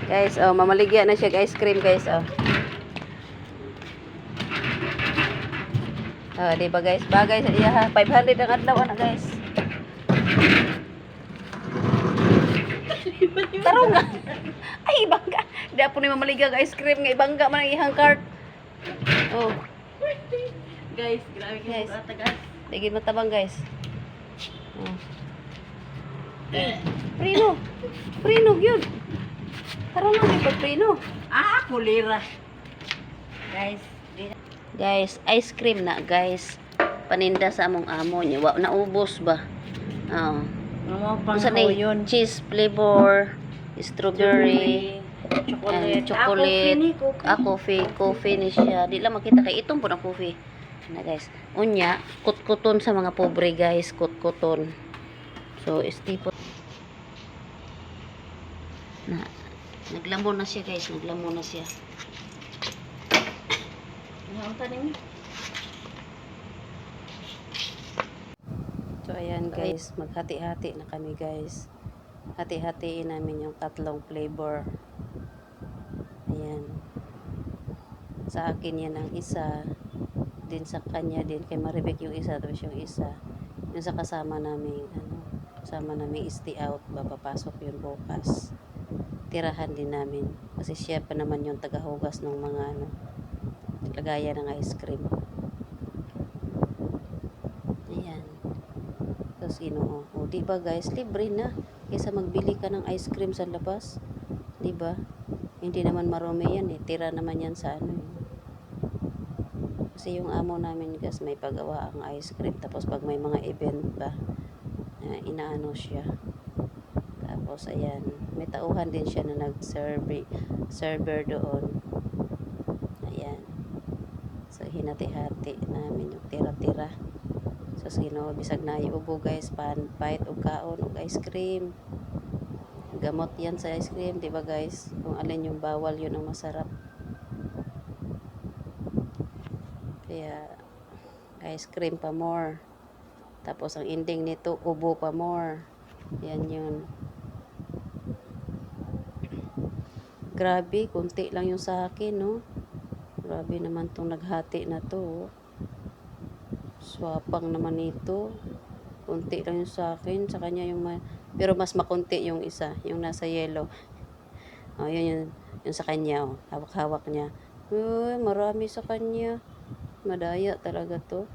Guys, oh, mamaligya na siya ice cream, guys, oh. Oh, di ba, guys? Bagay sa iya, ha? 500 ang adlaw na, guys. Tarong nga. Ay, bangga. Di ako ni mamaligya ang ice cream, nga ibangga man ang ihang cart. Oh. Guys, grabe Guys. kayo bata, guys. Digid matabang, guys. Oh. Prino. Prino, yun. Tarong nga, may prino. Kulira. Guys, Guys, ice cream na, guys. Paninda sa among amo niya. Wa naubos ba? Oh. mga pang Unsa ni? yun. Cheese flavor, strawberry, Chocolate. and chocolate. Coffee. Coffee ni siya. Di lang makita kay itong po na coffee. Na, guys. Unya, kutkuton sa mga pobre, guys. Kutkuton. So, tipo na naglamon na siya, guys. Naglamon na siya. Ang tanim. So, ayan, guys. Maghati-hati na kami, guys. Hati-hatiin namin yung tatlong flavor. Ayan. Sa akin yan ang isa. Din sa kanya din. Kay Maribek yung isa. Tapos yung isa. Yung sa kasama namin, kasama namin stay out. Papapasok yun bukas. Tirahan din namin. Kasi siya pa naman yung tagahugas ng mga lagayan ng ice cream. Ayan. Tapos o diba, guys, libre na. Kaysa magbili ka ng ice cream sa labas. Diba? Hindi naman marumi yan eh. Tira naman yan sa Kasi yung amo namin, guys, may pagawa ang ice cream. Tapos pag may mga event ba, inaano siya. Tapos ayan, may tauhan din siya na server doon. Ayan. So hinati-hati namin yung tira-tira. So bisag na iubo, guys, panpait o kaon o ice cream. Gamot yan sa ice cream, diba, guys? Kung alin yung bawal, yun ang masarap. Kaya ice cream pa more. Tapos ang ending nito, ubo pa more. Yan yun. Grabe, kunti lang yung sa akin, no? Grabe naman tong naghati na to. Swapang naman ito. Kunti lang yung sa akin. Sa kanya yung pero mas makunti yung isa. Yung nasa yellow. Oh, yun yung sa kanya. Oh. Hawak-hawak niya. Uy, marami sa kanya. Madaya talaga to.